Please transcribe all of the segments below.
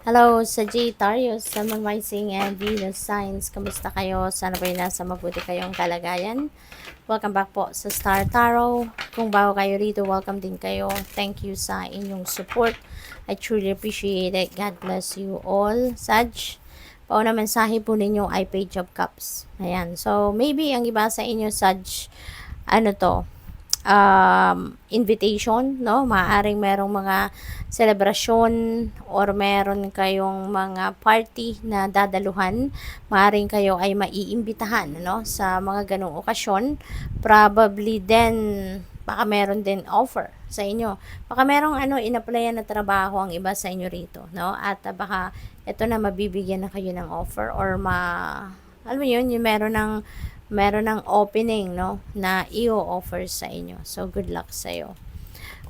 Hello, Sagittarius, Sun, Moon, Rising, and Venus Signs. Kamusta kayo? Sana ba'y nasa mabuti kayong kalagayan? Welcome back po sa Star Tarot. Kung bago kayo rito, welcome din kayo. Thank you sa inyong support. I truly appreciate it. God bless you all. Sag, pauna mensahe po ninyo ay Page of Cups. Ayan. So, maybe ang iba sa inyo, Sag, ano to? Invitation, no? Maaaring merong mga celebration or meron kayong mga party na dadaluhan. Maaaring kayo ay maiimbitahan, no? Sa mga ganong okasyon. Probably then, baka meron din offer sa inyo. Baka merong in-applyan na trabaho ang iba sa inyo rito, no? At baka ito na mabibigyan na kayo ng offer or alam mo yun, yung meron ng opening, no, na i-offer sa inyo. So, good luck sa'yo.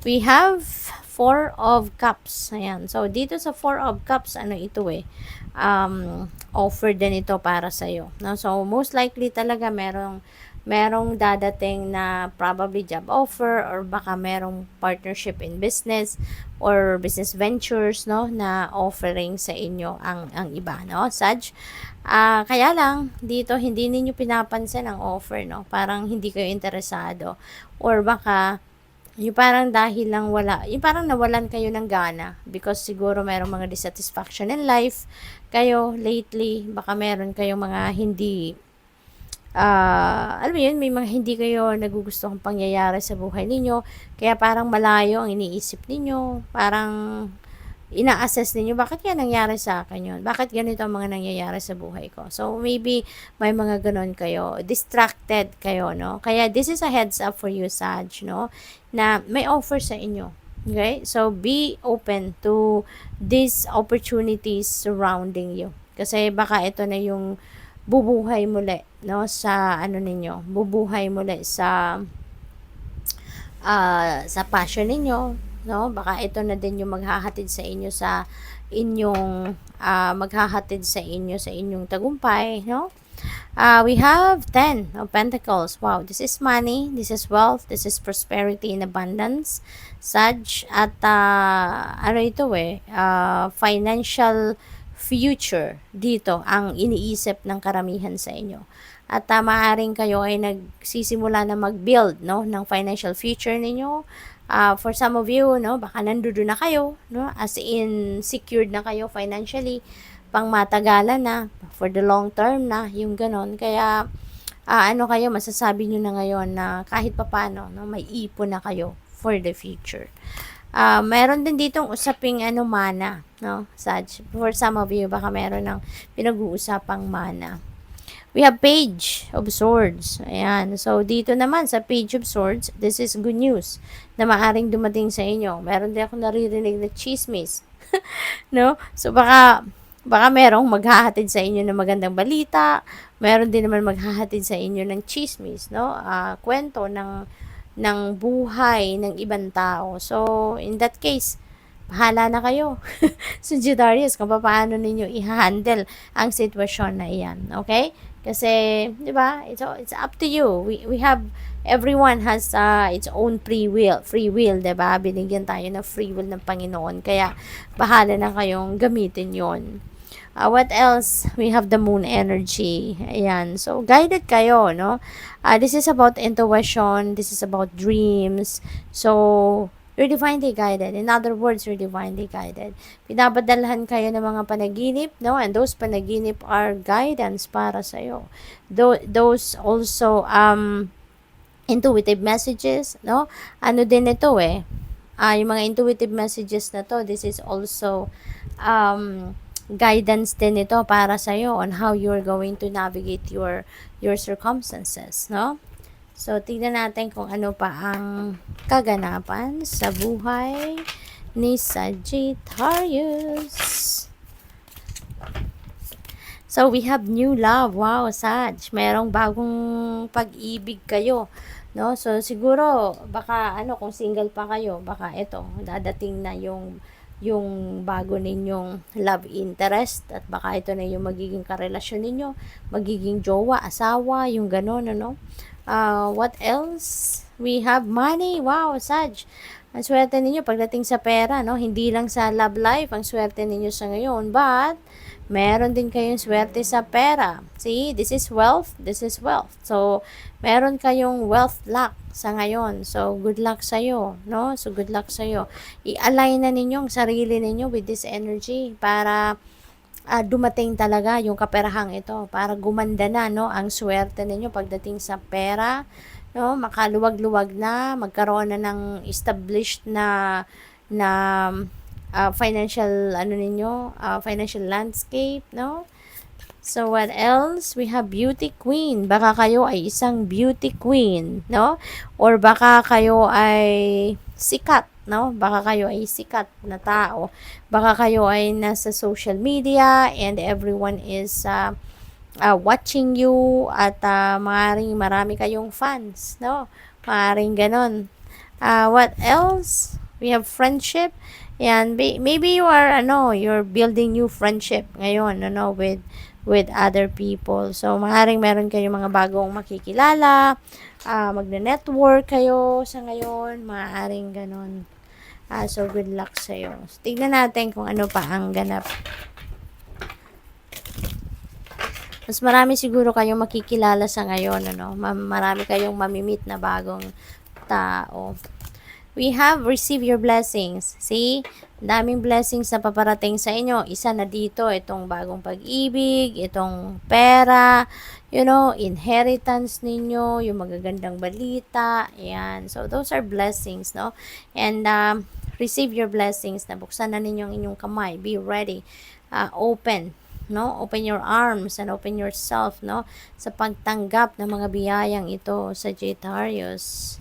We have Four of Cups. Ayan. So, dito sa Four of Cups, ano ito offer din ito para sa'yo. No? So, most likely talaga merong dadating na probably job offer or baka merong partnership in business or business ventures, no, na offering sa inyo ang iba, no, Sag. Kaya lang dito hindi ninyo pinapansin ang offer, no, parang hindi kayo interesado or baka yung parang dahil lang yung parang nawalan kayo ng gana because siguro merong mga dissatisfaction in life kayo lately, baka meron kayong mga hindi alam mo yun, may mga hindi kayo nagugustuhang pangyayari sa buhay ninyo, kaya parang malayo ang iniisip ninyo, parang ina-assess ninyo, bakit yan nangyari sa akin yun? Bakit ganito ang mga nangyayari sa buhay ko? So, maybe may mga ganon kayo, distracted kayo, no? Kaya this is a heads up for you, Sag, no? Na may offer sa inyo. Okay? So, be open to these opportunities surrounding you. Kasi baka ito na yung bubuhay muli, no, sa ninyo, bubuhay muli sa passion ninyo, no, baka ito na din yung maghahatid sa inyo sa inyong maghahatid sa inyong tagumpay, no. We have 10 of Pentacles. Wow, this is money, this is wealth, this is prosperity and abundance, Sag. At ano ito financial future dito ang iniisip ng karamihan sa inyo. At maaaring kayo ay nagsisimula na mag-build, no, ng financial future ninyo. For some of you, no, baka nandoon na kayo, no, as in secured na kayo financially, pang matagalan na, for the long term na, yung ganon. Kaya kayo, masasabi nyo na ngayon na kahit papano, no, may ipon na kayo for the future. Meron din ditong usaping mana, no, Sag. For some of you, baka meron ng pinag-uusapang mana. We have Page of Swords. Ayan. So, dito naman sa Page of Swords, this is good news na maaring dumating sa inyo. Meron din akong naririnig na chismis. No? So, baka merong maghahatid sa inyo ng magandang balita. Meron din naman maghahatid sa inyo ng chismis, no? Kwento ng buhay ng ibang tao. So, in that case, bahala na kayo. Sagittarius, kung paano ninyo i-handle ang sitwasyon na iyan. Okay? Kasi, di ba, it's up to you. We have, everyone has its own free will, di ba? Binigyan tayo ng free will ng Panginoon. Kaya, bahala na kayong gamitin yon. What else? We have the moon energy. Ayan. So, guided kayo, no? This is about intuition. This is about dreams. So, you're divinely guided. In other words, you're divinely guided. Pinabadalhan kayo ng mga panaginip, no? And those panaginip are guidance para sa'yo. Those also, intuitive messages, no? Ano din ito yung mga intuitive messages na to, this is also, guidance din ito para sa iyo on how you're going to navigate your circumstances, no? So, tignan natin kung ano pa ang kaganapan sa buhay ni Sagittarius. So, we have new love. Wow, Sag. Merong bagong pag-ibig kayo, no? So, siguro, baka kung single pa kayo, baka ito, dadating na yung bago ninyong love interest at baka ito na yung magiging karelasyon ninyo, magiging jowa, asawa, yung gano'n, ano. What else? We have money. Wow, Sag. Ang swerte ninyo pagdating sa pera, no? Hindi lang sa love life ang swerte ninyo sa ngayon, but meron din kayong swerte sa pera. See, this is wealth, this is wealth. So, meron kayong wealth luck sa ngayon. So, good luck sa'yo, no? So, good luck sa'yo. I-align na ninyo ang sarili ninyo with this energy para dumating talaga yung kaperahang ito, para gumanda na, no, ang swerte ninyo pagdating sa pera, no, makaluwag-luwag na, magkaroon na ng established na financial ano ninyo, financial landscape, no. So what else? We have beauty queen. Baka kayo ay isang beauty queen, no? Or baka kayo ay sikat, no? Baka kayo ay sikat na tao. Baka kayo ay nasa social media and everyone is watching you at maaaring marami kayong fans, no? Maaaring ganon. What else? We have friendship. Yan, maybe you are you're building new friendship ngayon, with other people. So, maaaring meron kayong mga bagong makikilala, magne-network kayo sa ngayon, maaaring ganon. So, good luck sa'yo. So, tignan natin kung ano pa ang ganap. Mas marami siguro kayong makikilala sa ngayon, marami kayong mamimit na bagong tao. We have receive your blessings. See? Daming blessings na paparating sa inyo. Isa na dito, itong bagong pag-ibig, itong pera, inheritance ninyo, yung magagandang balita. Ayan. So, those are blessings, no? And, receive your blessings. Nabuksan na ninyo ang inyong kamay. Be ready. Open. No? Open your arms and open yourself, no? Sa pagtanggap ng mga biyayang ito, Sagittarius.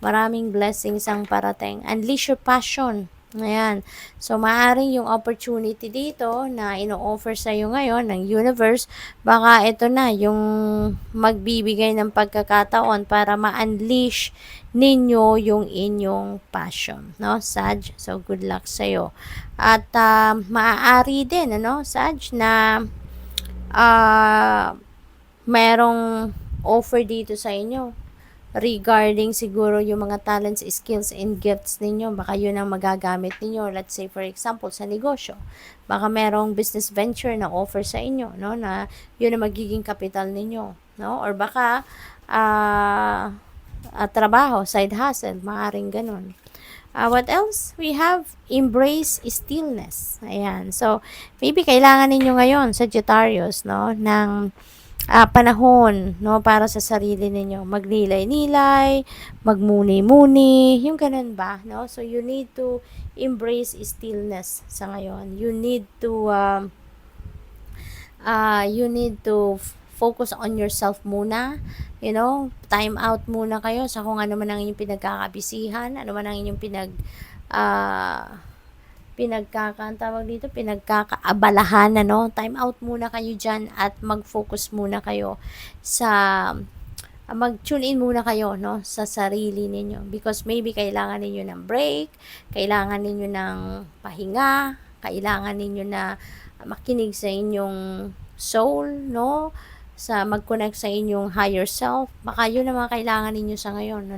Maraming blessings ang parating. Unleash your passion. Ayan. So, maaaring yung opportunity dito na ino-offer sa iyo ngayon ng universe, baka ito na yung magbibigay ng pagkakataon para ma-unleash ninyo yung inyong passion, no, Sag? So, good luck sa iyo. At maaari din, Sag, na merong offer dito sa inyo regarding siguro yung mga talents, skills, and gifts ninyo. Baka yun ang magagamit ninyo. Let's say, for example, sa negosyo. Baka merong business venture na offer sa inyo, no? Na yun ang magiging capital ninyo, no? Or baka, trabaho, side hustle, maaring ganun. What else? We have embrace stillness. Ayan. So, maybe kailangan ninyo ngayon, Sagittarius, no? Ng panahon, no, para sa sarili ninyo. Magnilay-nilay, magmuni-muni, yung ganun ba, no? So, you need to embrace stillness sa ngayon. You need to focus on yourself muna, time out muna kayo sa kung ano man ang inyong pinagkakabisihan, ano man ang inyong pinagkakaabalahan, time out muna kayo dyan at mag-focus muna kayo sa mag-tune in muna kayo, sa sarili ninyo, because maybe kailangan ninyo ng break, kailangan ninyo ng pahinga, kailangan ninyo na makinig sa inyong soul, sa mag-connect sa inyong higher self. Baka yun ang mga kailangan ninyo sa ngayon,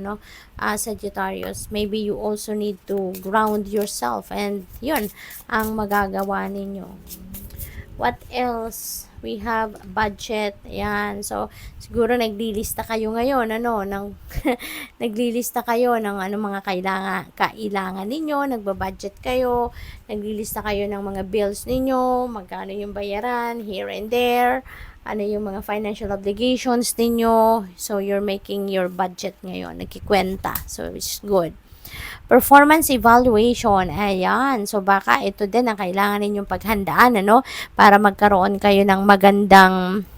Sagittarius. Maybe you also need to ground yourself, and yun ang magagawa ninyo. What else? We have budget. Yan. So, siguro naglilista kayo ngayon, naglilista kayo ng mga kailangan ninyo, nagbabudget kayo, naglilista kayo ng mga bills ninyo, magkano yung bayaran, here and there, ano yung mga financial obligations ninyo. So, you're making your budget ngayon. Nagkikwenta. So, it's good. Performance evaluation. Ayan. So, baka ito din ang kailangan ninyong paghandaan, para magkaroon kayo ng magandang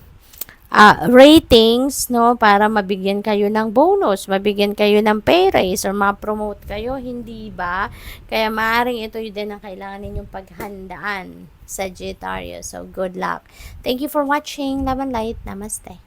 ratings, para mabigyan kayo ng bonus, mabigyan kayo ng pay raise, or ma-promote kayo, hindi ba? Kaya maaaring ito yun din ang kailangan ninyong paghandaan, Sagittarius. So, good luck. Thank you for watching. Love and light. Namaste.